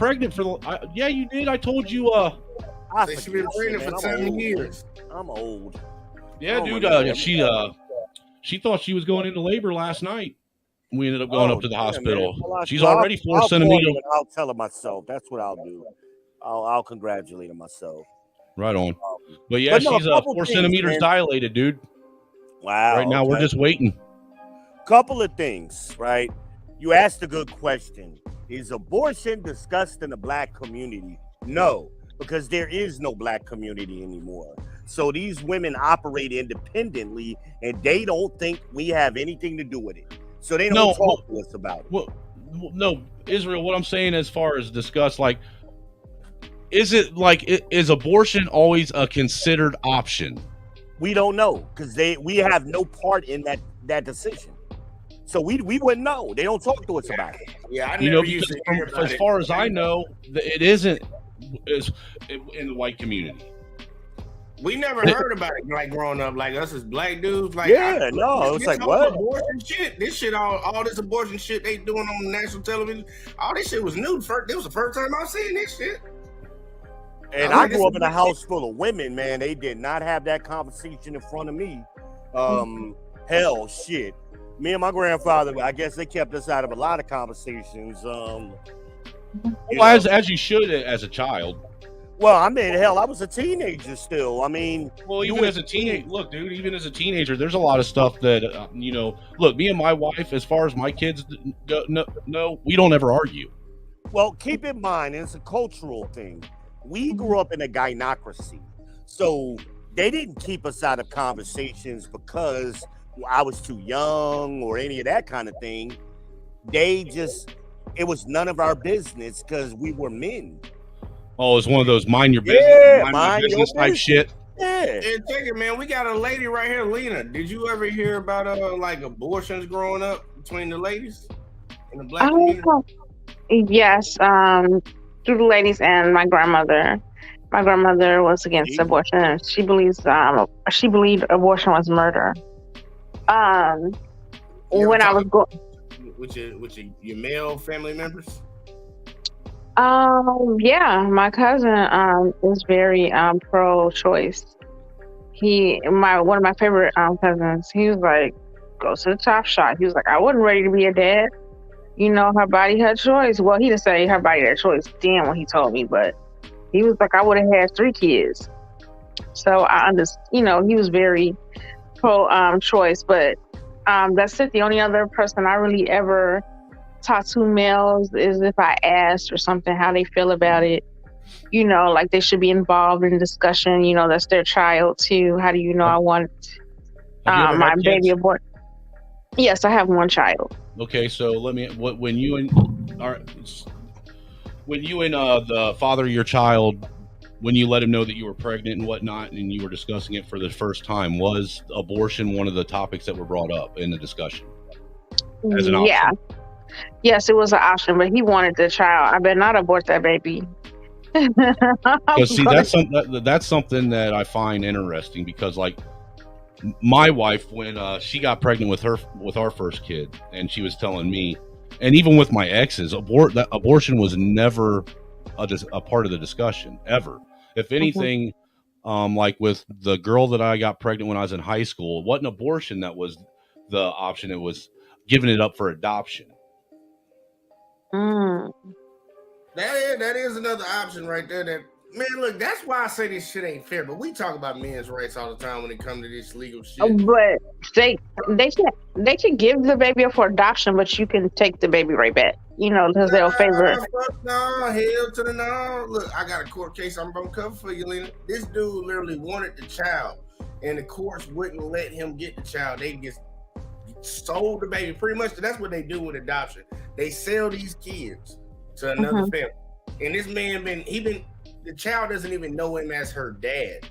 pregnant for yeah, you did. I told you. She's been pregnant for 7 years. I'm old. Yeah, dude. She thought she was going into labor last night. We ended up going up to the hospital. Well, She's already 4 I'll centimeters. I'll tell her myself. That's what I'll do. I'll congratulate her myself. Right on. But yeah, she's 4 centimeters dilated, dude. Wow. Right now, we're just waiting. Couple of things, right? You asked a good question. Is abortion discussed in the black community? No, because there is no black community anymore. So these women operate independently, and they don't think we have anything to do with it. So they don't talk to us about it. Well, no, Israel, what I'm saying as far as discuss, like, is it like, is abortion always a considered option? We don't know, because we have no part in that decision. So we wouldn't know. They don't talk to us about it. Yeah, I never used to hear about as far as I know, it isn't in the white community. We never heard about it like growing up, like us as black dudes. Like, it's like what abortion shit. This shit, all this abortion shit they doing on national television. All this shit was new. This was the first time I seen this shit. And I grew up in a house full of women, man. They did not have that conversation in front of me. Hell, shit. Me and my grandfather, I guess they kept us out of a lot of conversations. As you should as a child. Well, I mean, hell, I was a teenager still. I mean, even as a teenager, look, dude, even as a teenager, there's a lot of stuff that, look, me and my wife, as far as my kids go, no, we don't ever argue. Well, keep in mind, it's a cultural thing. We grew up in a gynocracy. So they didn't keep us out of conversations because I was too young or any of that kind of thing. It was none of our business because we were men. Oh, it's one of those mind your business, mind your business type shit. Yeah. And take it, man. We got a lady right here, Lena. Did you ever hear about like abortions growing up between the ladies in the black community? Yes, through the ladies and my grandmother. My grandmother was against abortion, and she believed abortion was murder. When I was going with your male family members. Yeah, my cousin is very pro-choice. One of my favorite cousins. He was like, go to the top shot. He was like, I wasn't ready to be a dad. Her body had choice. Well, he didn't say her body had choice then when he told me, but he was like, I would have had 3 kids. So I understand. He was very pro-choice, but that's it. The only other person I really ever talk to males is if I asked or something how they feel about it, like they should be involved in discussion. That's their child too. How do you know I want my baby aborted? Yes, I have one child. Okay, so when you and the father of your child, when you let him know that you were pregnant and whatnot, and you were discussing it for the first time, was abortion one of the topics that were brought up in the discussion as an option? Yeah. Yes, it was an option, but he wanted the child. I better not abort that baby. See, that's something that I find interesting because, like, my wife, when she got pregnant with our first kid, and she was telling me, and even with my exes, abortion was never a part of the discussion ever. If anything, like with the girl that I got pregnant when I was in high school, it wasn't abortion that was the option; it was giving it up for adoption. That is another option right there. That, man, look, that's why I say this shit ain't fair. But we talk about men's rights all the time when it comes to this legal shit. But they can give the baby up for adoption, but you can take the baby right back. Because they'll favor. No, hell to the no. Look, I got a court case I'm gonna cover for you, Lena. This dude literally wanted the child, and the courts wouldn't let him get the child. They just sold the baby. Pretty much, that's what they do with adoption. They sell these kids to another family, and this man the child doesn't even know him as her dad.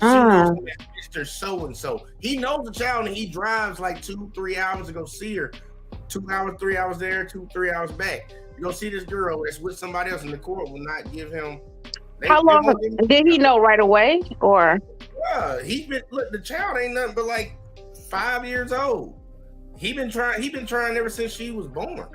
She knows him as Mr. So-and-so. He knows the child, and he drives like 2-3 hours to go see her. 2 hours, 3 hours there, 2-3 hours back. You go see this girl that's with somebody else, and the court will not give him. How long did he know right away, or? Yeah, the child ain't nothing but like 5 years old. He been trying ever since she was born.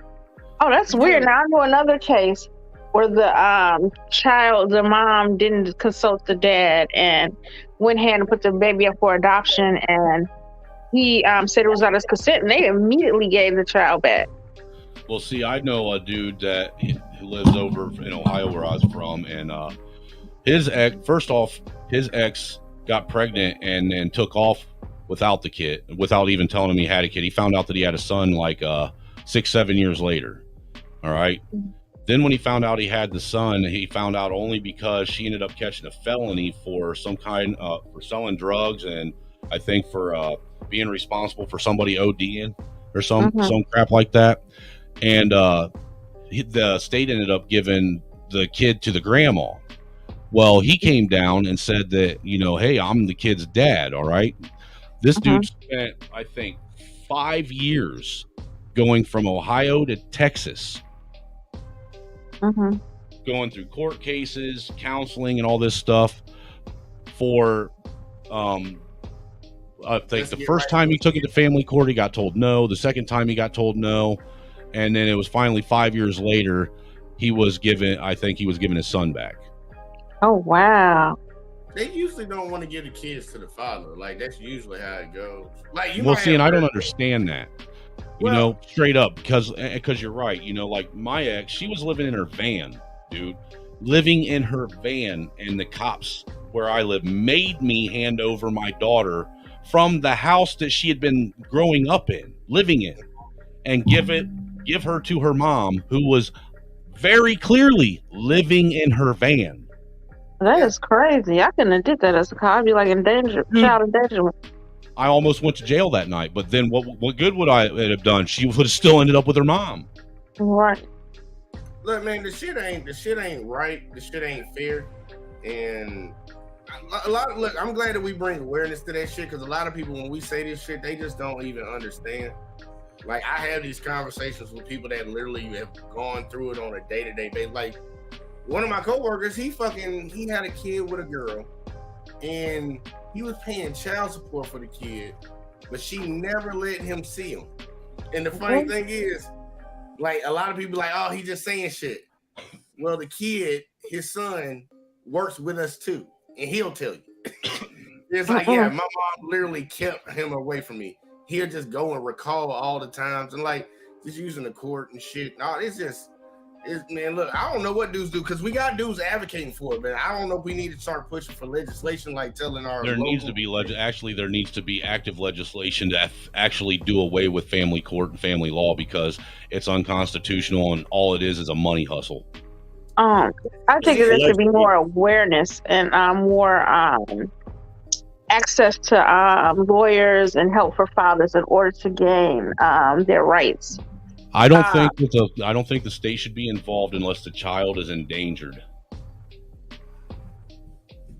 Oh, that's weird. Now I know another case. where the mom didn't consult the dad and went ahead and put the baby up for adoption, and he said it was out of his consent, and they immediately gave the child back. Well, see, I know a dude that who lives over in Ohio where I was from, and his ex got pregnant and then took off without the kid, without even telling him he had a kid. He found out that he had a son like 6-7 years later. All right. Then when he found out he had the son, he found out only because she ended up catching a felony for some kind for selling drugs, and I think for being responsible for somebody ODing or some crap like that. And the state ended up giving the kid to the grandma. Well, he came down and said that, hey, I'm the kid's dad. All right. This dude spent, I think, 5 years going from Ohio to Texas, going through court cases, counseling, and all this stuff for, I think the first time he took it to family court, he got told no. The second time he got told no. And then it was finally 5 years later, he was given his son back. Oh, wow. They usually don't want to give the kids to the father. Like, that's usually how it goes. Like, and I don't understand that. Straight up, because you're right. Like my ex, she was living in her van, dude. Living in her van, and the cops where I live made me hand over my daughter from the house that she had been growing up in, living in, and give her to her mom, who was very clearly living in her van. That is crazy. I couldn't have did that as a cop. I'd be like child endangerment. I almost went to jail that night, but then what good would I have done? She would have still ended up with her mom. Right. Look, man, the shit ain't right. The shit ain't fair. And I'm glad that we bring awareness to that shit, because a lot of people, when we say this shit, they just don't even understand. Like, I have these conversations with people that literally have gone through it on a day-to-day basis. Like, one of my coworkers, he had a kid with a girl, and he was paying child support for the kid, but she never let him see him. And the funny thing is, like, a lot of people like, oh, he just saying shit. Well, the kid, his son, works with us too, and he'll tell you. It's like, yeah, my mom literally kept him away from me. He'll just go and recall all the times, and like just using the court and shit. No, man, look, I don't know what dudes do, because we got dudes advocating for it, man. I don't know if we need to start pushing for legislation, like telling our there needs to be active legislation to actually do away with family court and family law, because it's unconstitutional, and all it is a money hustle. I think there should be more awareness and more access to lawyers and help for fathers in order to gain their rights. I don't think the state should be involved unless the child is endangered.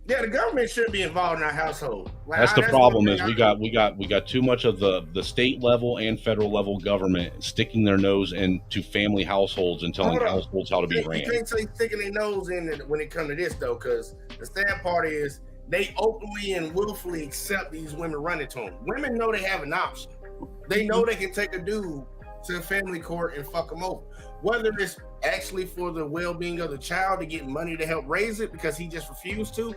Yeah, the government shouldn't be involved in our household. Like, that's the problem. Is we got too much of the state level and federal level government sticking their nose into family households and telling households how to be ran. You can't say sticking their nose in when it comes to this, though, because the sad part is they openly and willfully accept these women running to them. Women know they have an option. They know they can take a dude to family court and fuck them over, whether it's actually for the well-being of the child to get money to help raise it because he just refused to,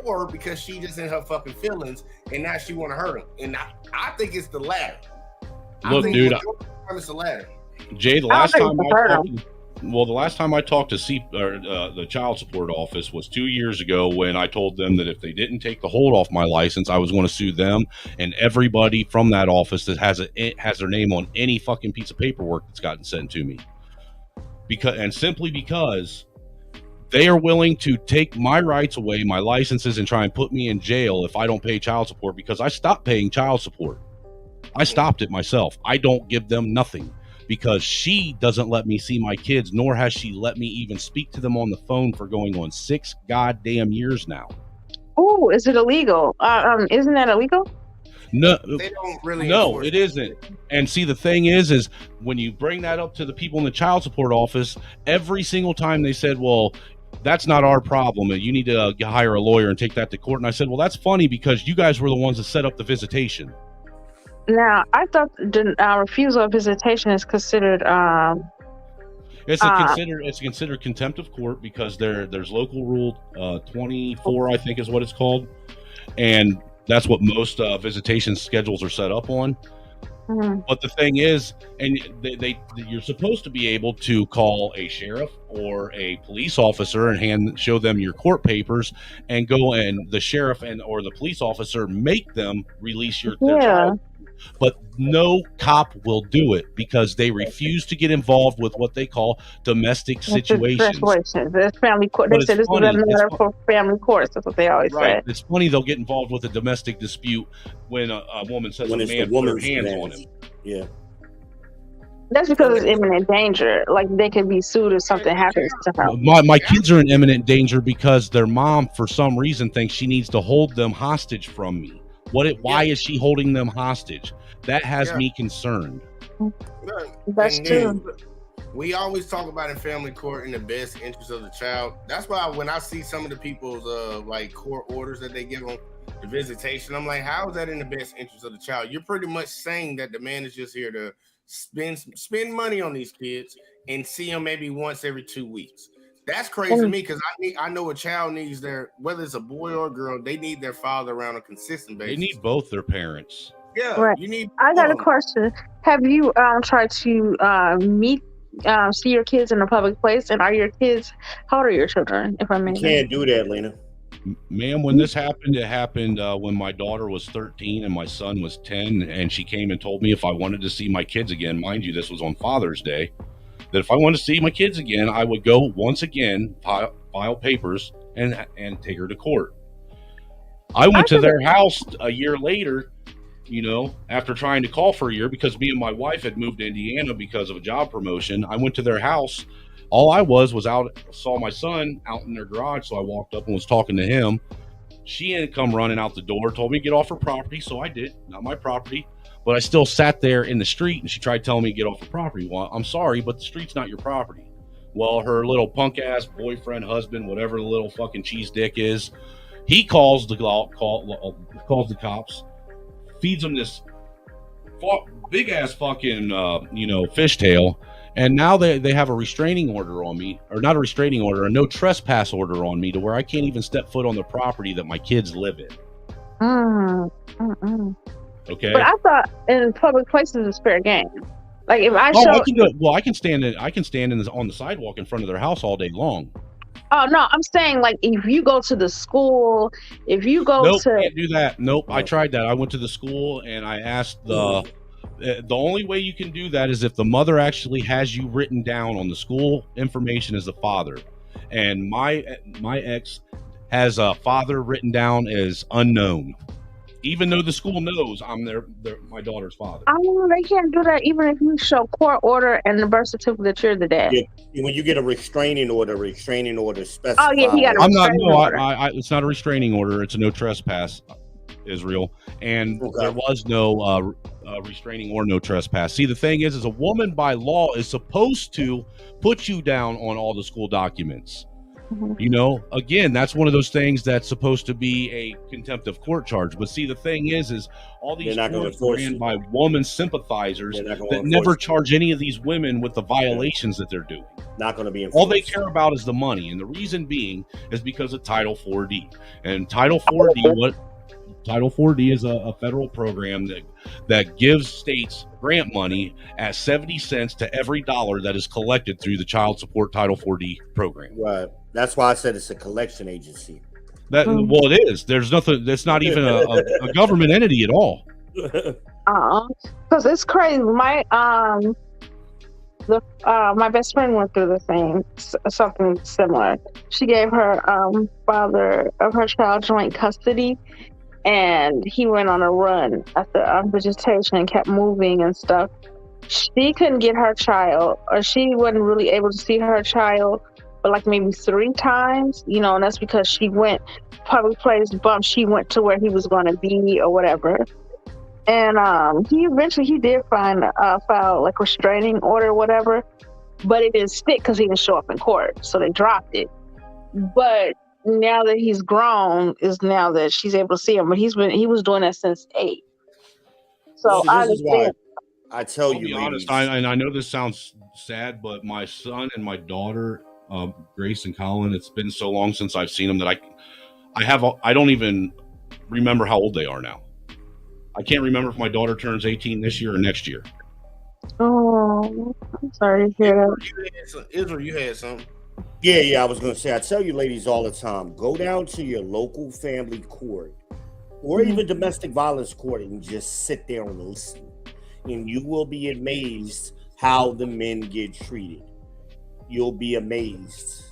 or because she just in her fucking feelings and now she want to hurt him. And I think it's the latter. Look, dude, it's the latter. Jay, the last time I talked to the child support office was 2 years ago, when I told them that if they didn't take the hold off my license, I was going to sue them and everybody from that office that has their name on any fucking piece of paperwork that's gotten sent to me. Simply because they are willing to take my rights away, my licenses, and try and put me in jail if I don't pay child support, because I stopped paying child support. I stopped it myself. I don't give them nothing, because she doesn't let me see my kids, nor has she let me even speak to them on the phone for going on 6 goddamn years now. Oh, is it illegal? Isn't that illegal? No, they don't really. No, it isn't. And see, the thing is when you bring that up to the people in the child support office, every single time they said, well, that's not our problem, and you need to hire a lawyer and take that to court. And I said, well, that's funny, because you guys were the ones that set up the visitation. Now, I thought the refusal of visitation is considered It's considered contempt of court because there's local rule 24, I think is what it's called, and that's what most visitation schedules are set up on. Mhm. But the thing is, and you're supposed to be able to call a sheriff or a police officer and show them your court papers, and go and the sheriff and or the police officer make them release their child. But no cop will do it because they refuse to get involved with what they call domestic situations. There's family court. They said this is a matter for family courts. That's what they always say. It's funny they'll get involved with a domestic dispute when a woman says a man put her hands on him. Yeah. That's because it's imminent danger. Like they can be sued if something happens to her. My kids are in imminent danger because their mom, for some reason, thinks she needs to hold them hostage from me. Why is she holding them hostage? That has me concerned. That's true. We always talk about in family court in the best interest of the child. That's why when I see some of the people's like court orders that they give on the visitation, I'm like, how is that in the best interest of the child? You're pretty much saying that the man is just here to spend money on these kids and see them maybe once every 2 weeks. That's crazy to me because I know a child needs whether it's a boy or a girl, they need their father around a consistent basis. They need both their parents. Yeah, right. I got a question. Have you tried to see your kids in a public place? And are your kids? How old are your children? If I may, you can't do that, Lena. Ma'am, when this happened, it happened when my daughter was 13 and my son was 10, and she came and told me if I wanted to see my kids again, mind you, this was on Father's Day, that if I wanted to see my kids again, I would go once again, file papers, and take her to court. I went to their house a year later, after trying to call for a year because me and my wife had moved to Indiana because of a job promotion. I went to their house. All I was out, saw my son out in their garage, so I walked up and was talking to him. She had come running out the door, told me to get off her property, so I did. Not my property, but I still sat there in the street, and she tried telling me to get off her property. Well, I'm sorry, but the street's not your property. Well, her little punk-ass boyfriend, husband, whatever the little fucking cheese dick is, he calls the cops, feeds them this big-ass fucking, fishtail. And now they have a restraining order on me, or not a restraining order, a no trespass order on me to where I can't even step foot on the property that my kids live in. Okay. But I thought in public places is fair game. Like if I I can stand on the sidewalk in front of their house all day long. Oh no, I'm saying like if you go to the school, if you go can't do that. Nope, I tried that. I went to the school and I asked the only way you can do that is if the mother actually has you written down on the school information as the father. And my ex has a father written down as unknown, even though the school knows I'm my daughter's father. Oh, they can't do that even if you show court order and the birth certificate that you're the dad. Yeah, when you get a restraining order specifies. Oh yeah, he got a restraining order. It's not a restraining order. It's a no trespass, Israel, and there was no restraining or no trespass. See, the thing is a woman by law is supposed to put you down on all the school documents. Mm-hmm. Again, that's one of those things that's supposed to be a contempt of court charge. But see, the thing is all these courts are ran by woman sympathizers that never charge any of these women with the violations that they're doing. Not going to be enforced. All they care about is the money, and the reason being is because of Title 4D. And Title 4D, Title 4D is a federal program that gives states grant money at 70 cents to every dollar that is collected through the Child Support Title 4D program. Right. That's why I said it's a collection agency. Well, it is. There's nothing. It's not even a government entity at all. Because it's crazy. My best friend went through the same something similar. She gave her father of her child joint custody. And he went on a run after vegetation and kept moving and stuff. She couldn't get her child, or she wasn't really able to see her child, but like maybe 3 times, and that's because she went public place bump. She went to where he was going to be or whatever. And he did file like restraining order or whatever, but it didn't stick because he didn't show up in court, so they dropped it. But now that he's grown is now that she's able to see him, but he was doing that since 8. So I tell I'll you, be honest, ladies. and I know this sounds sad, but my son and my daughter, Grace and Colin, it's been so long since I've seen them that I don't even remember how old they are now. I can't remember if my daughter turns 18 this year or next year. Oh, I'm sorry to hear that. Israel, you had something. Yeah, I was gonna say, I tell you ladies all the time, go down to your local family court or even domestic violence court and just sit there and listen. And you will be amazed how the men get treated. You'll be amazed.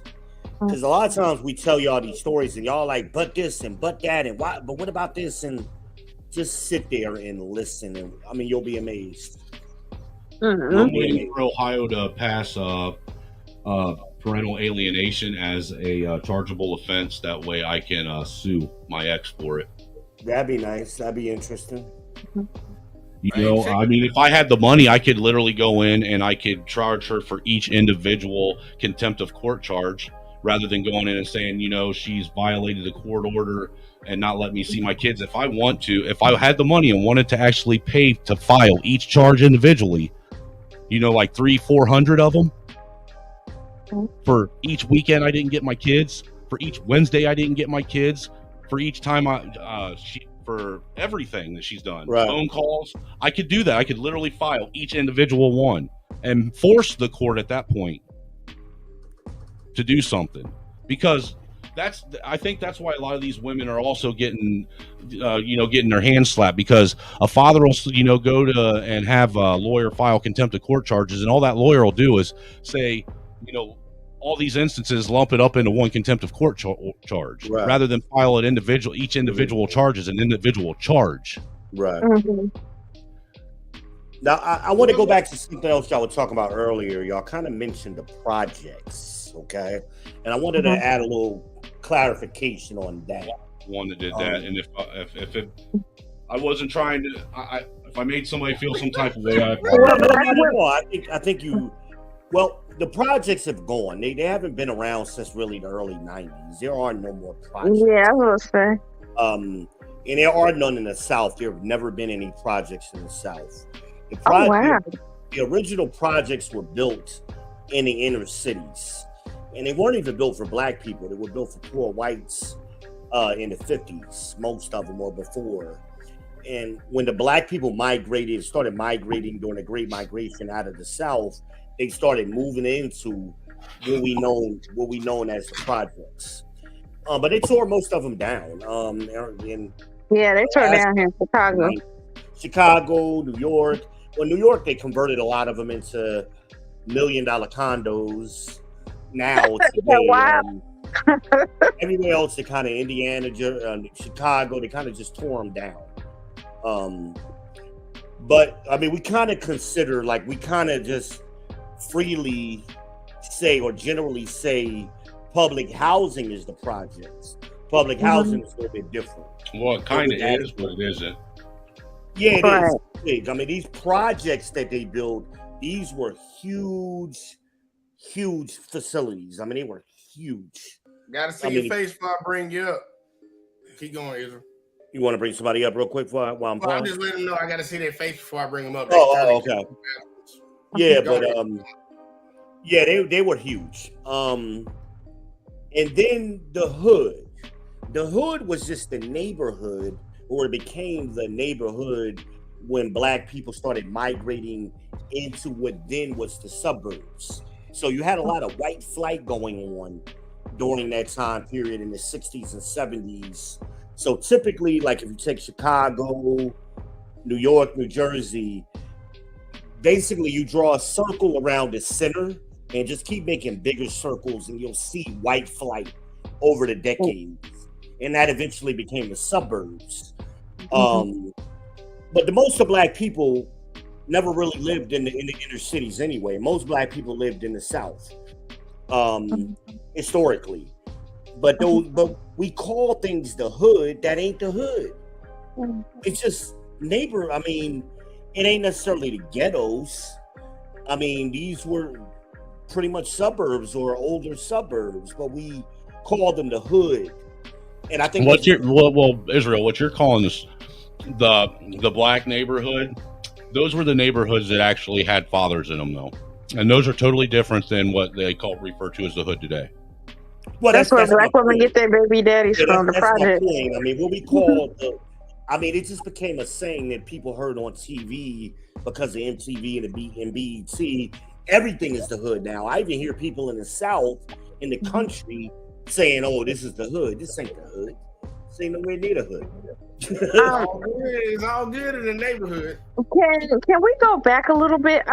Because a lot of times we tell y'all these stories and y'all like, but this and but that and why, but what about this? And just sit there and listen. And I mean, you'll be amazed. I'm waiting for Ohio to pass parental alienation as a chargeable offense. That way I can sue my ex for it. That'd be nice. That'd be interesting. You know, I mean, if I had the money, I could literally go in and I could charge her for each individual contempt of court charge rather than going in and saying, you know, she's violated the court order and not let me see my kids. If I want to, if I had the money and wanted to actually pay to file each charge individually, you know, like 300-400 of them for each weekend I didn't get my kids, for each Wednesday I didn't get my kids, for each time for everything that she's done, right. Phone calls, I could do that. I could literally file each individual one and force the court at that point to do something, because I think that's why a lot of these women are also getting their hands slapped, because a father will, you know, go to and have a lawyer file contempt of court charges, and all that lawyer will do is say, you know, all these instances, lump it up into one contempt of court charge, right, rather than file an each individual charge as an individual charge. Right. Now, I want to go back to something else y'all were talking about earlier. Y'all kind of mentioned the projects, okay? And I wanted to add a little clarification on that. One that did that, and if I wasn't trying to, if I made somebody feel some type of way, I think you. Well, the projects have gone. They haven't been around since really the early 90s. There are no more projects. Yeah, I was gonna say. And there are none in the South. There have never been any projects in the South. The original projects were built in the inner cities. And they weren't even built for black people. They were built for poor whites in the 50s. Most of them were before. And when the black people started migrating during the Great Migration out of the South, they started moving into what we known as the projects. But they tore most of them down. They tore down here in Chicago. Chicago, New York. Well, New York, they converted a lot of them into $1 million condos. Now, everywhere else, they kind of Indiana, Chicago, they kind of just tore them down. But I mean, we kind of consider, like, we kind of just freely say or generally say public housing is the projects. Public housing is a little bit different. Well, it kind of is, but it isn't. Yeah, it is big. I mean, these projects that they built, these were huge facilities. I mean, they were huge. Gotta see your face before I bring you up. Keep going, Israel. You want to bring somebody up real quick while I'm I'm just letting them know I gotta see their face before I bring them up. Okay. Yeah, but they were huge. And then the hood. The hood was just the neighborhood, or it became the neighborhood when black people started migrating into what then was the suburbs. So you had a lot of white flight going on during that time period in the 60s and 70s. So typically, like if you take Chicago, New York, New Jersey, basically you draw a circle around the center and just keep making bigger circles, and you'll see white flight over the decades. And that eventually became the suburbs. But the most of black people never really lived in the inner cities anyway. Most black people lived in the South, historically. But we call things the hood. That ain't the hood. It's just I mean, it ain't necessarily the ghettos. I mean, these were pretty much suburbs or older suburbs, but we call them the hood. And I think Israel, what you're calling this the black neighborhood, those were the neighborhoods that actually had fathers in them, though, and those are totally different than what they refer to as the hood today. Well, That's where black my women point. get their baby daddies Yeah, from, the that's my project. point. I mean, what we call it just became a saying that people heard on TV because of MTV and BET. Everything is the hood now. I even hear people in the South, in the country, saying, "Oh, this is the hood. This ain't the hood. This ain't nowhere near the hood." It's all good in the neighborhood. Can we go back a little bit?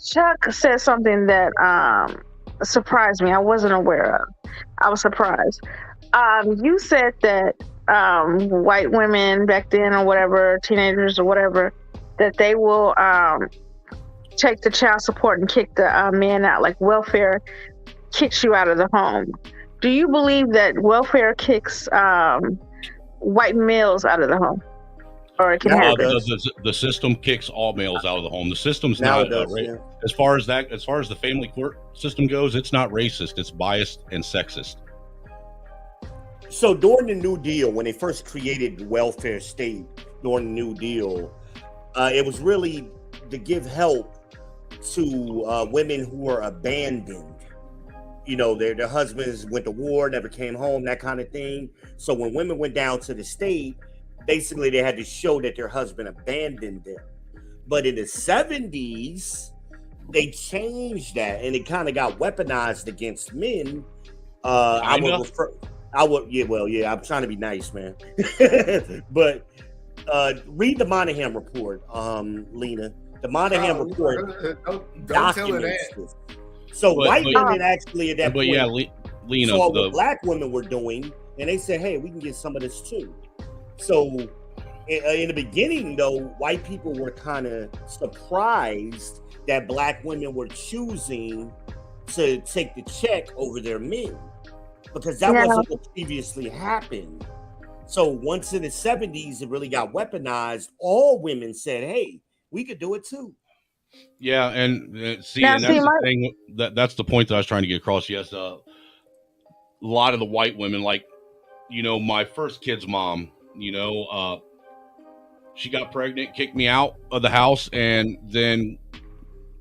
Chuck said something that surprised me. I wasn't aware of. I was surprised. You said that white women back then or whatever, teenagers or whatever, that they will take the child support and kick the man out, like welfare kicks you out of the home. Do you believe that welfare kicks white males out of the home? Or it can happen? The system kicks all males out of the home. The system's Now not as far as the family court system goes, it's not racist, it's biased and sexist. So during the New Deal, when they first created the welfare state during the New Deal, it was really to give help to women who were abandoned. You know, their husbands went to war, never came home, that kind of thing. So when women went down to the state, basically they had to show that their husband abandoned them. But in the 70s, they changed that, and it kind of got weaponized against men. I'm trying to be nice, man. But read the Monahan report, Lena. The Monahan report documents this. So white women actually at that point, Lena, saw what black women were doing, and they said, "Hey, we can get some of this too." So in the beginning, though, white people were kind of surprised that black women were choosing to take the check over their men, because that wasn't what previously happened. So once in the 70s, it really got weaponized. All women said, "Hey, we could do it too." Yeah, and that's the thing. That's the point that I was trying to get across. Yes, a lot of the white women, like, you know, my first kid's mom, you know, she got pregnant, kicked me out of the house, and then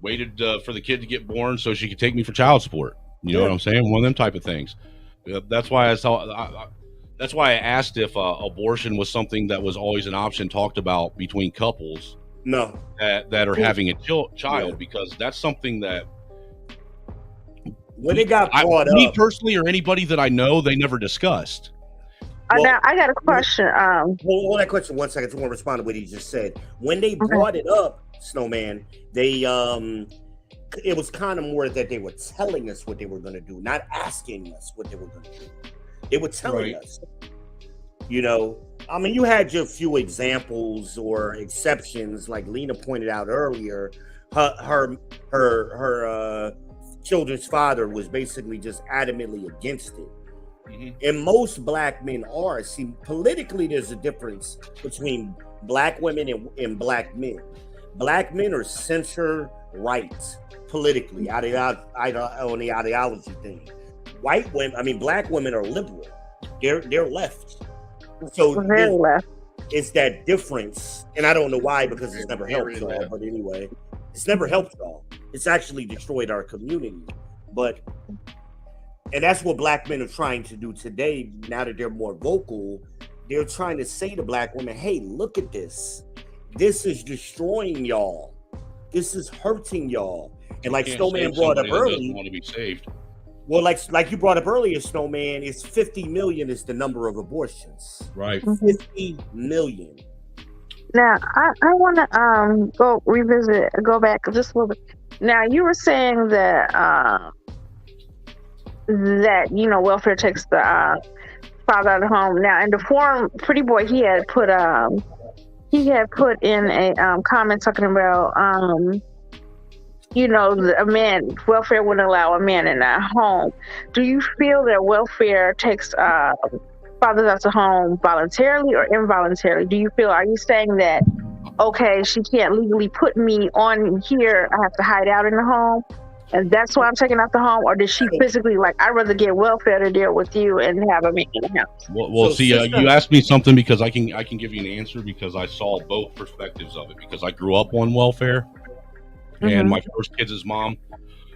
waited for the kid to get born so she could take me for child support. You know what I'm saying? One of them type of things. That's why that's why I asked if abortion was something that was always an option talked about between couples. No, that are having a child, because that's something that when it got brought up, me personally or anybody that I know, they never discussed. Now I got a question. Hold that question 1 second. I want to respond to what he just said. When they brought it up, Snowman, they it was kind of more that they were telling us what they were going to do, not asking us what they were going to do. They were telling us. You know, I mean, you had your few examples or exceptions, like Lena pointed out earlier. Her children's father was basically just adamantly against it. Mm-hmm. And most black men are. See, politically, there's a difference between black women and black men. Black men are center right politically, on the ideology thing. Black women are liberal. They're left. So it's that difference, and I don't know why, because it's never helped y'all. But anyway, it's never helped y'all. It's actually destroyed our community. And that's what black men are trying to do today. Now that they're more vocal, they're trying to say to black women, "Hey, look at this. This is destroying y'all. This is hurting y'all." And like Snowman brought up earlier, want to be saved. Well, like you brought up earlier, Snowman, it's 50 million is the number of abortions. Right. 50 million. Now, I want to go back just a little bit. Now, you were saying that you know, welfare takes the father out of the home. Now, in the forum, Pretty Boy, he had put in a comment talking about you know, welfare wouldn't allow a man in a home. Do you feel that welfare takes fathers out of home voluntarily or involuntarily? Are you saying that, okay, she can't legally put me on here, I have to hide out in the home? and that's why I'm taking out the home, or did she physically like? I'd rather get welfare to deal with you and have a man in the house. Well, So, see, sister- you asked me something because I can give you an answer because I saw both perspectives of it because I grew up on welfare, and my first kid's mom,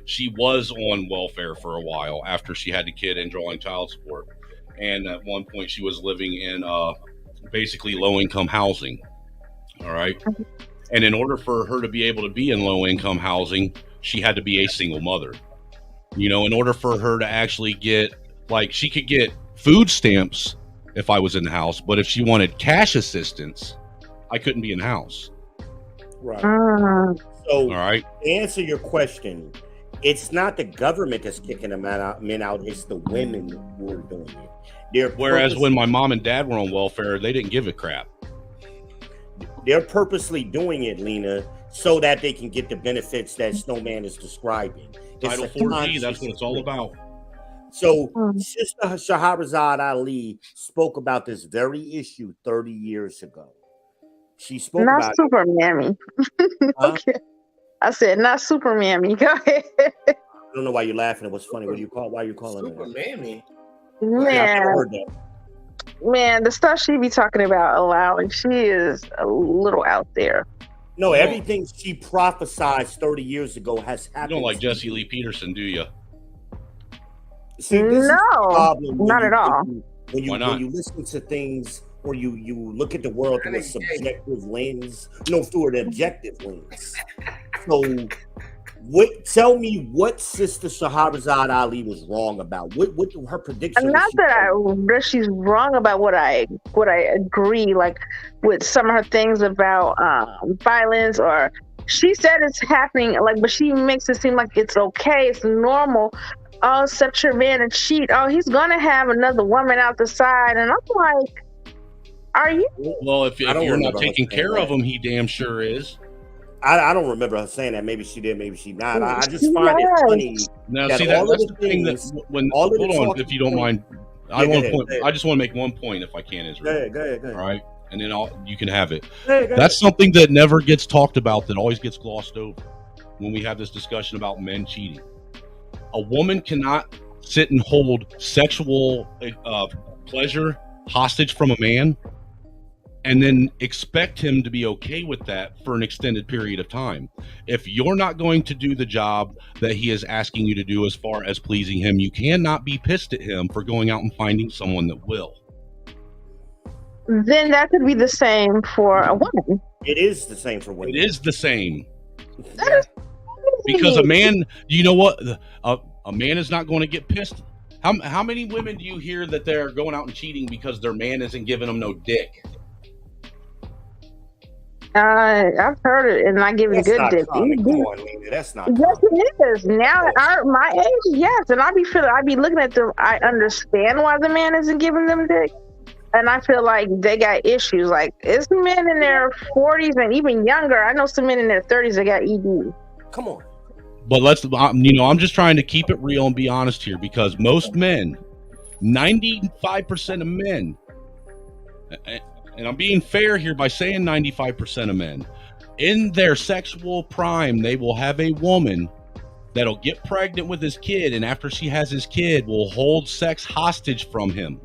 she was on welfare for a while after she had the kid and drawing child support, and at one point she was living in basically low income housing. All right. And in order for her to be able to be in low income housing, she had to be a single mother. You know, in order for her to actually get, like, she could get food stamps if I was in the house, but if she wanted cash assistance, I couldn't be in the house. Right. Mm. So, All right. to answer your question, it's not the government that's kicking the men out. It's the women who are doing it. Whereas when my mom and dad were on welfare, they didn't give a crap. They're purposely doing it, Lena, so that they can get the benefits that Snowman is describing. Title 4G, that's what it's all about. So, Sister Shahrazad Ali spoke about this very issue 30 years ago. She spoke Not about super mammy. Okay. I said not super mammy. Go ahead. I don't know why you're laughing. It was funny. What do you call? Why are you calling Super it? mammy. Man, the stuff she be talking about allowing, she is a little out there. No, everything she prophesied 30 years ago has happened. You don't like Jesse Lee Peterson, do you? See, this is the problem not at all. When you listen to things or you look at the world through a subjective lens, through an objective lens. So, tell me what Sister Shahrazad Ali was wrong about. What her prediction? Not that she's wrong about what I agree, like with some of her things about violence, or she said it's happening, like, but she makes it seem like it's okay, it's normal. Oh, set your man and cheat. Oh, he's gonna have another woman out the side, and I'm like, are you? Well, if you're not taking care of him, he damn sure is. I don't remember her saying that. Maybe she did, maybe she not. I just find it funny. Now, see, that's the thing that hold on, if you don't mind, I just want to make one point, if I can, Israel. Go ahead. All right, and then you can have it. That's something that never gets talked about, that always gets glossed over when we have this discussion about men cheating. A woman cannot sit and hold sexual pleasure hostage from a man and then expect him to be okay with that for an extended period of time. If you're not going to do the job that he is asking you to do as far as pleasing him, you cannot be pissed at him for going out and finding someone that will. Then that could be the same for a woman. It is the same for women. It is the same. That is because a man, you know what? A man is not going to get pissed. How many women do you hear that they're going out and cheating because their man isn't giving them no dick? I've heard it, and I give it a good dick. Come on, Lena, that's not. Yes, it is. Now, at my age, yes, and I be looking at them. I understand why the man isn't giving them dick, and I feel like they got issues. Like, it's men in their 40s and even younger. I know some men in their 30s that got ED. Come on. But I'm just trying to keep it real and be honest here, because most men, 95% of men, and I'm being fair here by saying 95% of men, in their sexual prime, they will have a woman that'll get pregnant with his kid, and after she has his kid, will hold sex hostage from him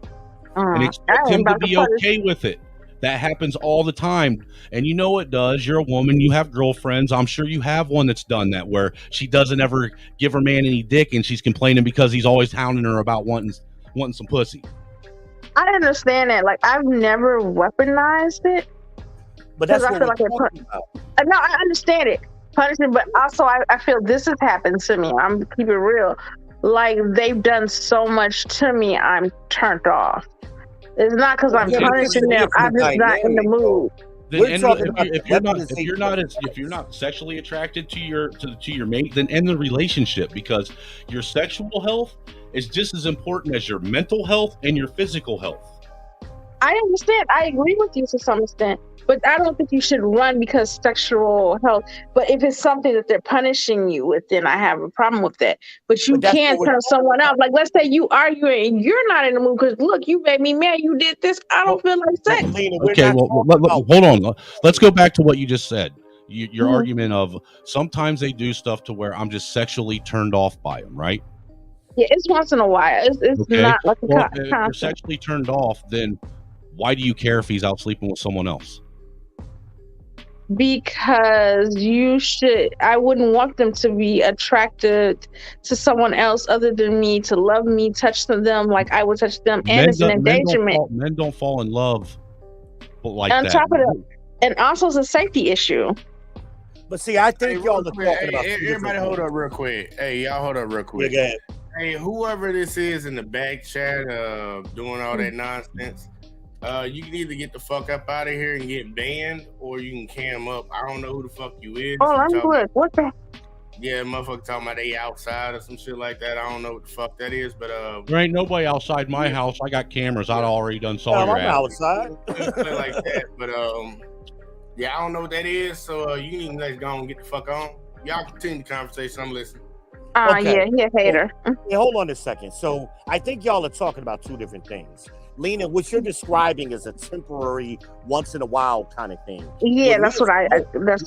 and expect him to be okay with it. That happens all the time. And you know it does. You're a woman. You have girlfriends. I'm sure you have one that's done that, where she doesn't ever give her man any dick, and she's complaining because he's always hounding her about wanting some pussy. I understand that. Like, I've never weaponized it. But that's what I feel like no, I understand it. Punishment, but also I feel this has happened to me. I'm keeping it real. Like, they've done so much to me, I'm turned off. It's not because I'm punishing them. I'm just not in the mood. If you're not sexually attracted to your mate, then end the relationship, because your sexual health is just as important as your mental health and your physical health. I understand. I agree with you to some extent, but I don't think you should run because sexual health. But if it's something that they're punishing you with, then I have a problem with that. But you can't turn someone out. Like, let's say you arguing and you're not in the mood because, look, you made me mad. You did this. I don't feel like sex. Okay, well, hold on. Let's go back to what you just said. your argument of sometimes they do stuff to where I'm just sexually turned off by them, right? Yeah, it's once in a while. It's Okay. not like a Well, if you're constant. sexually turned off, then why do you care if he's out sleeping with someone else? Because I wouldn't want them to be attracted to someone else other than me, to love me, touch them like I would touch them, and it's an endangerment. Men don't fall in love like On that. top of that, and also it's a safety issue. But see, I think y'all are talking about. Everybody, hold up real quick. Hey, y'all, hold up real quick. Yeah, hey, whoever this is in the back chat, doing all that nonsense. You can either get the fuck up out of here and get banned, or you can cam up. I don't know who the fuck you is. Oh, I'm good. What the? Yeah, motherfucker talking about they outside or some shit like that. I don't know what the fuck that is, but there ain't nobody outside my house. I got cameras. I'd already done saw your I'm outside. like that, but yeah, I don't know what that is. So you need to go and get the fuck on. Y'all continue the conversation. I'm listening. Yeah, he a hater. Yeah, hold on a second. So I think y'all are talking about two different things. Lena, what you're describing is a temporary, once in a while kind of thing. Yeah, that's what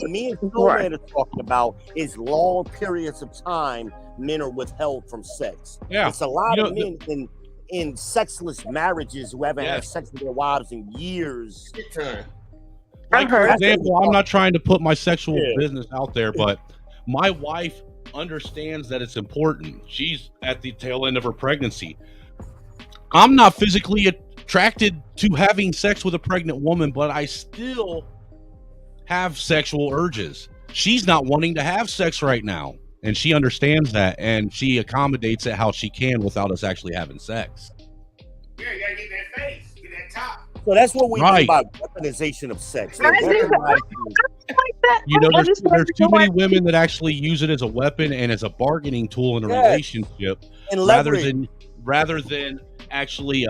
me and Snowman are talking about is long periods of time men are withheld from sex. Yeah, it's a lot of men in sexless marriages who haven't had sex with their wives in years. Like, for example, I'm not trying to put my sexual business out there, but my wife understands that it's important. She's at the tail end of her pregnancy. I'm not physically attracted to having sex with a pregnant woman, but I still have sexual urges. She's not wanting to have sex right now, and she understands that, and she accommodates it how she can without us actually having sex. Yeah, you gotta get that face, get that top. So that's what we mean by weaponization of sex. You know, there's too many women that actually use it as a weapon and as a bargaining tool in a relationship, and rather than actually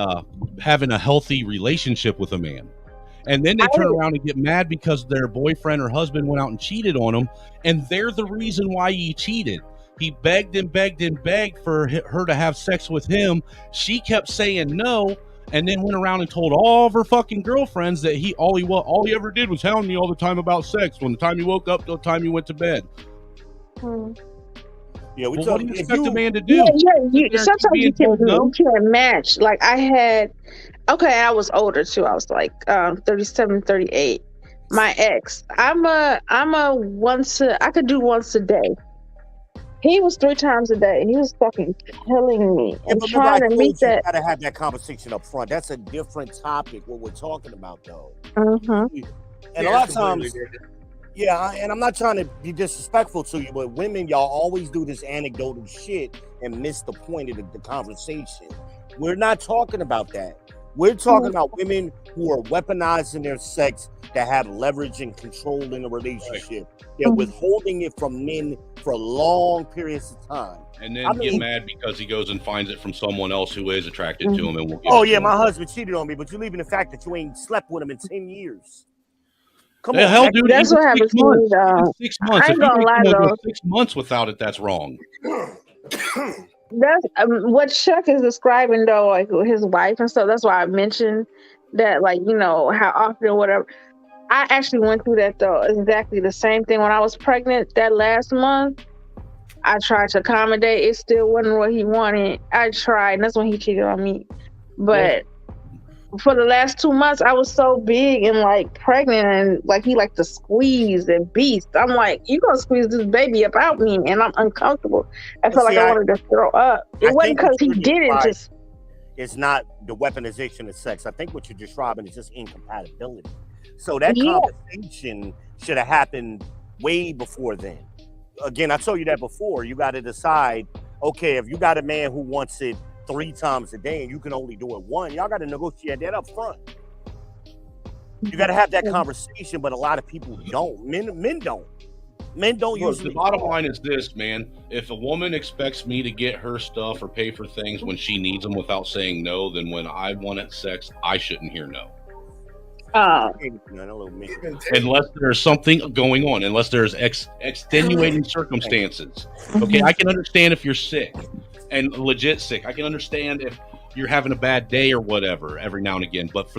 having a healthy relationship with a man. And then they turn around and get mad because their boyfriend or husband went out and cheated on them, and they're the reason why he cheated. He begged and begged and begged for her to have sex with him. She kept saying no, and then went around and told all of her fucking girlfriends that all he ever did was hound me all the time about sex, from the time he woke up till the time he went to bed. Yeah, what do you expect a man to do? Sometimes you can't match. Like I was older too. I was like 37, 38. My ex, I could do once a day. He was 3 times a day. He was fucking killing me. And trying to meet that. You gotta have that conversation up front. That's a different topic. What we're talking about, though. And a lot of times, and I'm not trying to be disrespectful to you, but women, y'all always do this anecdotal shit and miss the point of the conversation. We're not talking about that. We're talking about women who are weaponizing their sex to have leverage and control in a relationship. They're withholding it from men for long periods of time. And then get mad because he goes and finds it from someone else who is attracted to him. And my husband cheated on me, but you're leaving the fact that you ain't slept with him in 10 years. Come on, hell, dude. That's what happens to me, though. 6 months. I ain't gonna lie, though. 6 months without it, that's wrong. That's what Chuck is describing, though, like his wife and stuff. That's why I mentioned that, like, you know, how often or whatever. I actually went through that, though. Exactly the same thing when I was pregnant that last month. I tried to accommodate. It still wasn't what he wanted. I tried, and that's when he cheated on me. But for the last 2 months, I was so big and like pregnant, and like he liked to squeeze and beast. I'm like, you gonna squeeze this baby about me, and I'm uncomfortable. I felt like I wanted to throw up. It wasn't because he did it. Just it's not the weaponization of sex. I think what you're describing is just incompatibility. So that conversation should have happened way before then. Again, I told you that before. You got to decide, okay, if you got a man who wants it 3 times a day and you can only do it 1, y'all got to negotiate that up front. You got to have that conversation, but a lot of people don't. Men don't. Men don't usually. The bottom line is this, man. If a woman expects me to get her stuff or pay for things when she needs them without saying no, then when I want sex, I shouldn't hear no. Unless there's something going on, unless there's extenuating circumstances. Okay, I can understand if you're sick and legit sick. I can understand if you're having a bad day or whatever every now and again. But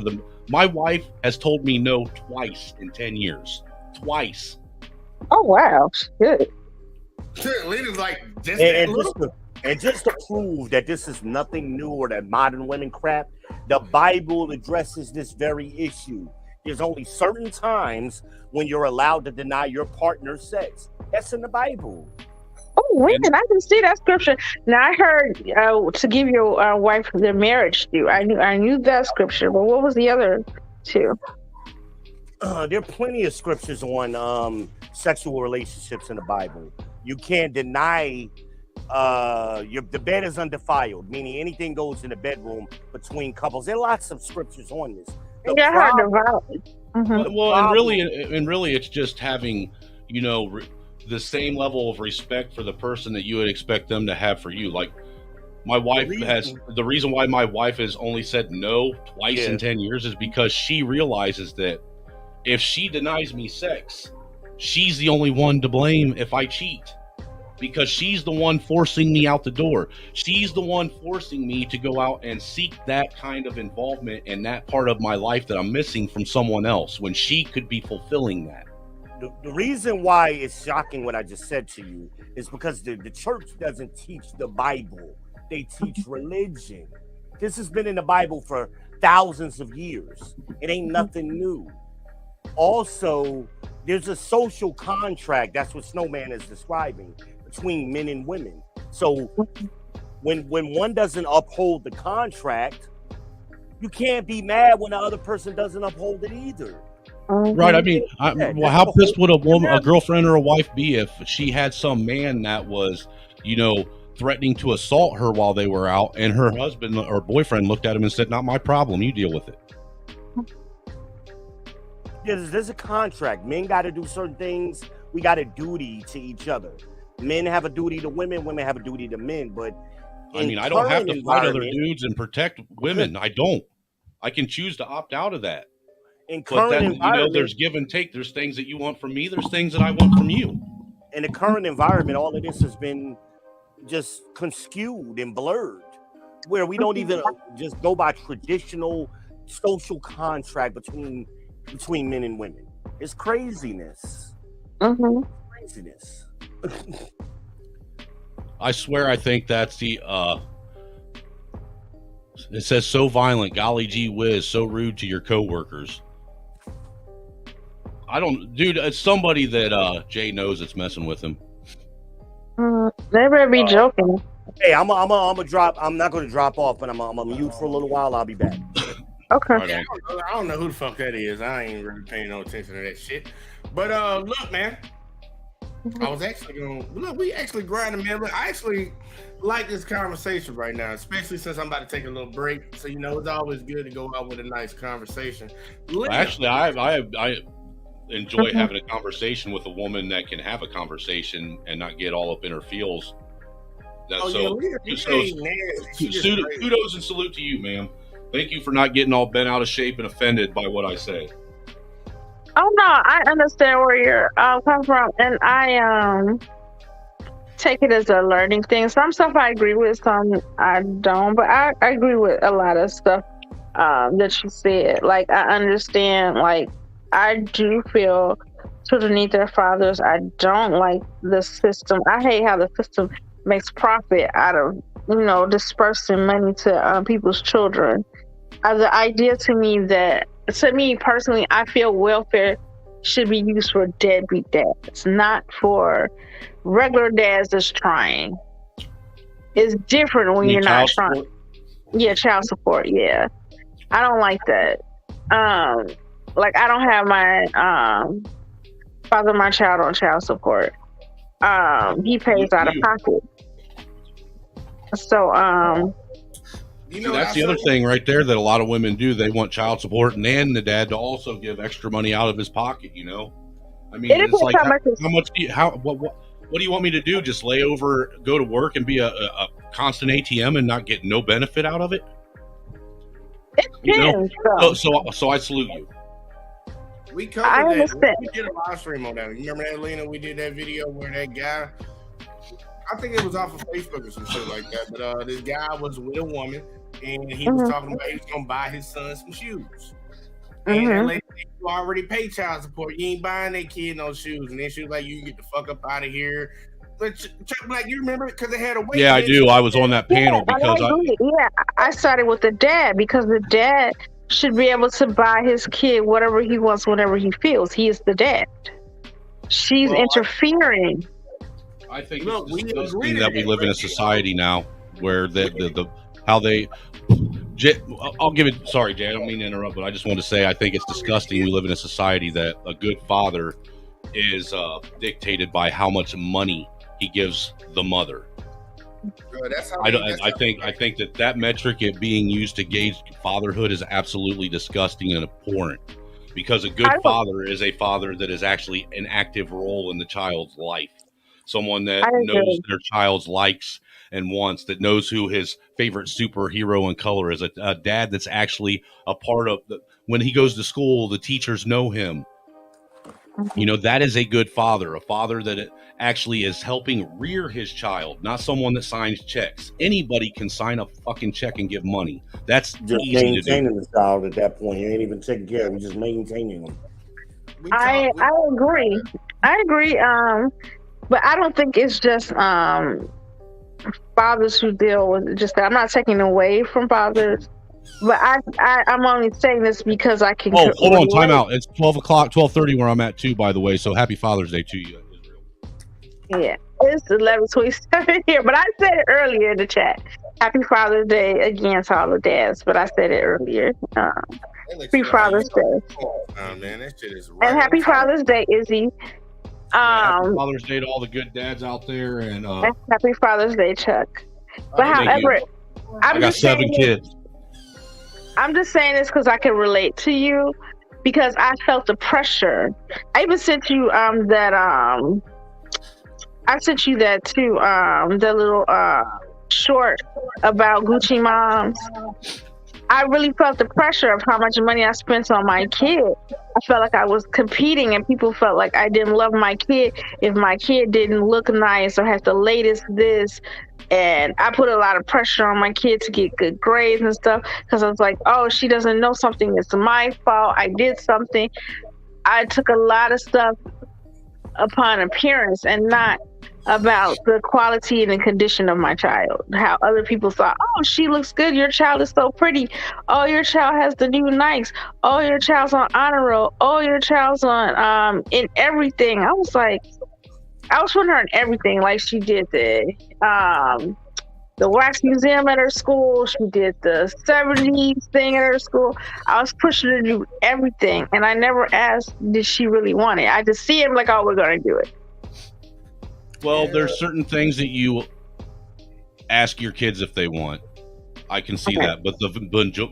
my wife has told me no twice in 10 years. Twice. Oh wow, good. Lena's like just And, that and little. just to prove that this is nothing new or that modern women crap, the Bible addresses this very issue. There's only certain times when you're allowed to deny your partner sex. That's in the Bible. Oh man, And I can see that scripture. Now I heard to give your wife the marriage due. I knew that scripture, but what was the other two? There are plenty of scriptures on sexual relationships in the Bible. You can't deny the bed is undefiled, meaning anything goes in the bedroom between couples. There are lots of scriptures on this. The Yeah, I heard problem, about. Mm-hmm. well, problem and really, it's just having, you know, the same level of respect for the person that you would expect them to have for you. Like my wife has, the reason why my wife has only said no twice in 10 years is because she realizes that if she denies me sex, she's the only one to blame if I cheat, because she's the one forcing me out the door. She's the one forcing me to go out and seek that kind of involvement in that part of my life that I'm missing from someone else when she could be fulfilling that. the reason why it's shocking what I just said to you is because the church doesn't teach the Bible. They teach religion. This has been in the Bible for thousands of years. It ain't nothing new. Also, there's a social contract. That's what Snowman is describing between men and women. So when one doesn't uphold the contract, you can't be mad when the other person doesn't uphold it either. Right. I mean, well, how pissed would a girlfriend or a wife be if she had some man that was, you know, threatening to assault her while they were out, and her husband or boyfriend looked at him and said, "Not my problem. You deal with it." There's a contract. Men got to do certain things. We got a duty to each other. Men have a duty to women. Women have a duty to men. But I mean, I don't have to fight other dudes and protect women. I don't. I can choose to opt out of that. But then, you know, there's give and take. There's things that you want from me. There's things that I want from you. In the current environment, all of this has been just skewed and blurred, where we don't even just go by traditional social contract between men and women. It's craziness. Craziness. I swear, I think that's the it says so violent, golly gee whiz, so rude to your coworkers. I don't, dude, it's somebody that Jay knows that's messing with him. They better be joking. Hey, I'm a drop. I'm not going to drop off, but I'm a mute for a little while. I'll be back. Okay. Yeah, I don't know who the fuck that is. I ain't really paying no attention to that shit. But look, man, I was actually we actually grinding, man. But I actually like this conversation right now, especially since I'm about to take a little break. So, you know, it's always good to go out with a nice conversation. Actually, I enjoy having a conversation with a woman that can have a conversation and not get all up in her feels. Kudos and salute to you, ma'am. Thank you for not getting all bent out of shape and offended by what I say. Oh no, I understand where you're coming from, and I take it as a learning thing. Some stuff I agree with, some I don't, but I agree with a lot of stuff that you said. Like, I understand, like, I do feel children need their fathers. I don't like the system. I hate how the system makes profit out of, you know, dispersing money to people's children. The idea to me personally, I feel welfare should be used for deadbeat dads, not for regular dads that's trying. It's different when you're not trying. Yeah, child support. Yeah, I don't like that. Like, I don't have my father my child on child support. He pays out of pocket. So you know, that's the other thing right there that a lot of women do. They want child support and the dad to also give extra money out of his pocket. You know, I mean, it's like what do you want me to do? Just lay over, go to work, and be a constant ATM and not get no benefit out of it? You know? So I salute you. We covered that. We did a live stream on that. You remember that, Lena? We did that video where that guy, I think it was off of Facebook or some shit like that, but this guy was with a woman, and he was talking about he was going to buy his son some shoes. And that lady, you already pay child support. You ain't buying that kid no shoes. And then she was like, you get the fuck up out of here. But Chuck Black, you remember it? Because they had a wait. Yeah, I do. I was on that panel because I started with the dad because the dad should be able to buy his kid whatever he wants whenever he feels. He is the dad. She's interfering. I think it's disgusting that we live in a society now where how they. I'll give it. Sorry, Jay. I don't mean to interrupt, but I just want to say I think it's disgusting. We live in a society that a good father is dictated by how much money he gives the mother. I think that metric being used to gauge fatherhood is absolutely disgusting and abhorrent. Because a good father is a father that is actually an active role in the child's life. Someone that knows their child's likes and wants, that knows who his favorite superhero in color is. A dad that's actually a part of when he goes to school, the teachers know him. You know, that is a good father, a father that actually is helping rear his child, not someone that signs checks. Anybody can sign a fucking check and give money. That's just easy maintaining to do. the child at that point. You ain't even taking care of him, just maintaining them. I agree. But I don't think it's just fathers who deal with just that. I'm not taking away from fathers, but I'm only saying this because I can. Oh, hold on, time out. It's 12:30 where I'm at too, by the way. So happy Father's Day to you, Israel. Yeah, it's 11:27 here, but I said it earlier in the chat. Happy Father's Day again to all the dads, but I said it earlier. Happy Father's Day. Man, that shit is right. And happy Father's Day, Izzy. Happy Father's Day to all the good dads out there, and happy Father's Day, Chuck. But however, I got 7 kids. I'm just saying this because I can relate to you, because I felt the pressure. I even sent you that I sent you that too, the little short about Gucci moms. I really felt the pressure of how much money I spent on my kid. I felt like I was competing, and people felt like I didn't love my kid if my kid didn't look nice or had the latest this. And I put a lot of pressure on my kid to get good grades and stuff, because I was like, oh, she doesn't know something. It's my fault. I did something. I took a lot of stuff upon appearance and not about the quality and the condition of my child. How other people thought, oh, she looks good. Your child is so pretty. Oh, your child has the new Nikes. Oh, your child's on honor roll. Oh, your child's on in everything. I was putting her in everything. Like, she did the wax museum at her school. She did the 70s thing at her school. I was pushing her to do everything, and I never asked, did she really want it? I just see it like, oh, we're going to do it. Well, there's certain things that you ask your kids if they want. I can see that,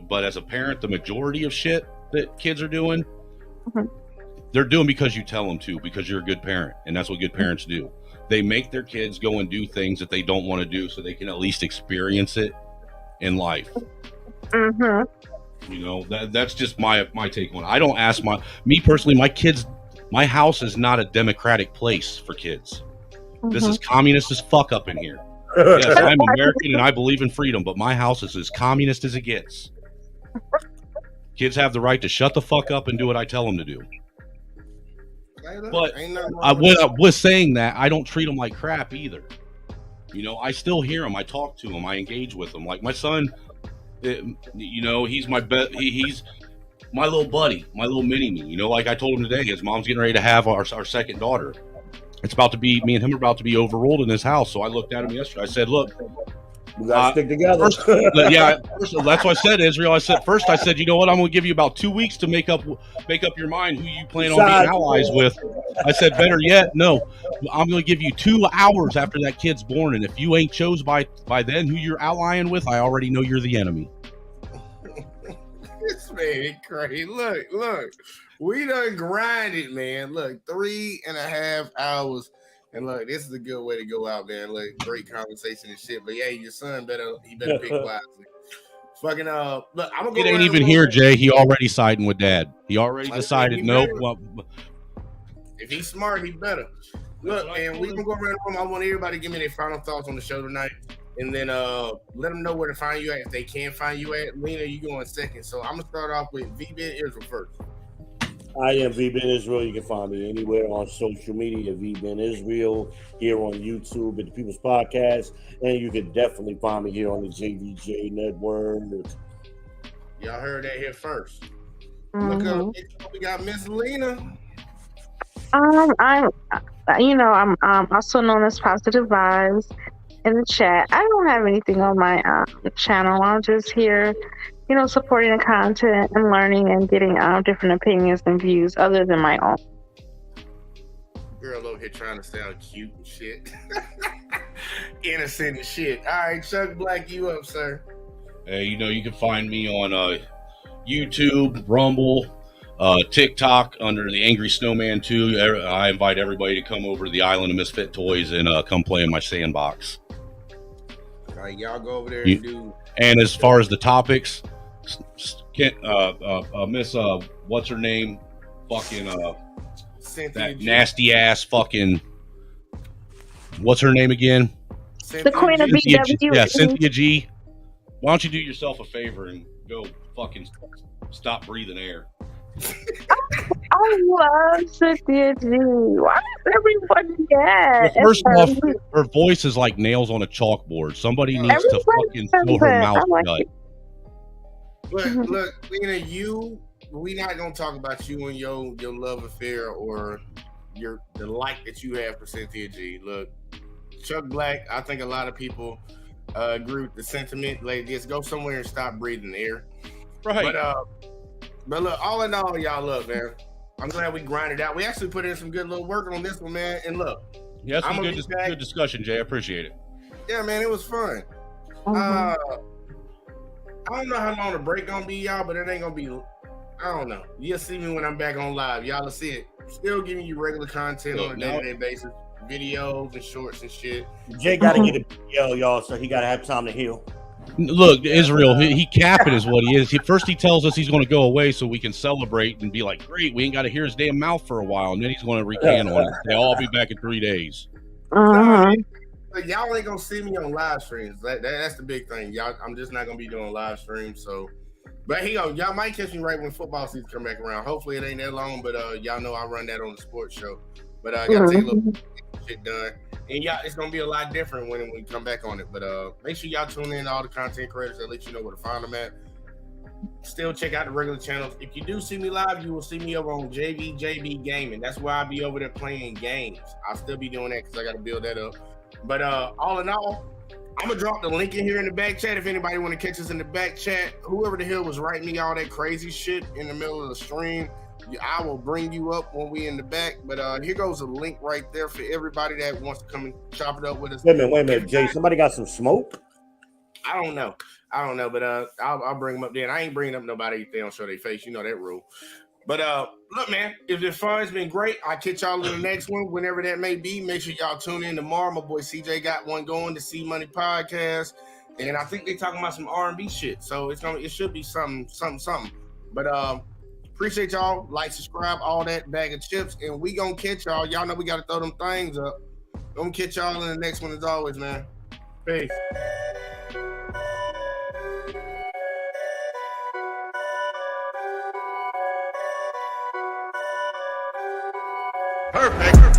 but as a parent, the majority of shit that kids are doing, they're doing because you tell them to, because you're a good parent, and that's what good parents do. They make their kids go and do things that they don't want to do so they can at least experience it in life. You know, that's just my take on it. I don't ask me personally, my house is not a democratic place for kids. This is communist as fuck up in here. Yes, I'm American and I believe in freedom, but my house is as communist as it gets. Kids have the right to shut the fuck up and do what I tell them to do. But when I was saying that, I don't treat them like crap either. You know, I still hear them. I talk to them. I engage with them. Like my son, you know, he's my he's my little buddy, my little mini-me. You know, like I told him today, his mom's getting ready to have our second daughter. It's about to be, me and him are about to be overruled in his house. So I looked at him yesterday. I said, look, we got to stick together. First, that's what I said, Israel. I said, you know what? I'm going to give you about 2 weeks to make up your mind who you plan on being allies with. I said, better yet, no. I'm going to give you 2 hours after that kid's born. And if you ain't chose by then who you're allying with, I already know you're the enemy. This man crazy. Look. We done grinded, man. Look, 3.5 hours. And look, this is a good way to go out, man. Look, great conversation and shit. But yeah, your son better pick wisely. Fucking look, I'm gonna go. It ain't even here, Jay. He already siding with dad. He already decided, nope. Well, if he's smart, he better. Look, and we can go around the room. I want everybody to give me their final thoughts on the show tonight. and then let them know where to find you at if they can find you at. Lena, you going second. So I'm gonna start off with VBen Israel first. I am VBen Israel. You can find me anywhere on social media, VBen Israel, here on YouTube at the People's Podcast, and you can definitely find me here on the jVJ Network. Y'all heard that here first. Look up, we got Miss Lena. I'm also known as Positive Vibes in the chat. I don't have anything on my channel. I'm just here, supporting the content and learning and getting different opinions and views other than my own. Girl over here trying to sound cute and shit. Innocent and shit. All right, Chuck Black, you up, sir. Hey, you can find me on YouTube, Rumble, TikTok under the Angry Snowman 2. I invite everybody to come over to the Island of Misfit Toys and come play in my sandbox. All right, y'all go over there and do. And as far as the topics, Miss what's her name? Fucking that nasty ass fucking. What's her name again? The Queen of BW. Yeah, Cynthia G. Why don't you do yourself a favor and go fucking stop breathing air? I love Cynthia G. Why does everybody get? Well, first off, her voice is like nails on a chalkboard. Somebody needs to fucking fill her mouth shut. Look, Lena, we not gonna talk about you and your love affair or the like that you have for Cynthia G. Look, Chuck Black, I think a lot of people agree with the sentiment. Like, just go somewhere and stop breathing air. Right. But look, all in all, y'all, look, man. I'm glad we grinded out. We actually put in some good little work on this one, man. And look, yeah, some good discussion, Jay. I appreciate it. Yeah, man, it was fun. I don't know how long the break gonna be, y'all, but it ain't gonna be. I don't know. You'll see me when I'm back on live. Y'all will see it. Still giving you regular content on a day-to-day basis, videos and shorts and shit. Jay got to get a video, y'all, so he got to have time to heal. Look, Israel, he capping is what he is. First he tells us he's going to go away so we can celebrate and be like, great, we ain't got to hear his damn mouth for a while. And then he's going to recant on it. They'll all be back in 3 days. But y'all ain't going to see me on live streams. That's the big thing. Y'all, I'm just not going to be doing live streams. So, but y'all might catch me right when football season come back around. Hopefully it ain't that long, but y'all know I run that on the sports show. But I got to take a little shit done. And y'all, it's gonna be a lot different when we come back on it. But make sure y'all tune in to all the content creators that let you know where to find them at. Still check out the regular channels. If you do see me live, you will see me over on jVJ Gaming. That's where I'll be over there playing games. I'll still be doing that because I got to build that up. But all in all, I'm gonna drop the link in here in the back chat if anybody want to catch us in the back chat. Whoever the hell was writing me all that crazy shit in the middle of the stream, I will bring you up when we in the back. But here goes a link right there for everybody that wants to come and chop it up with us. Wait a minute, Jay. Somebody got some smoke? I don't know, but I'll bring them up there. And I ain't bringing up nobody if they don't show their face. You know that rule. But look, man, if this fun has been great, I'll catch y'all in the next one, whenever that may be. Make sure y'all tune in tomorrow. My boy CJ got one going, the C Money Podcast, and I think they talking about some R&B shit. So it should be something. But appreciate y'all. Like, subscribe, all that bag of chips, and we gonna catch y'all. Y'all know we gotta throw them things up. Gonna catch y'all in the next one as always, man. Peace. Perfect.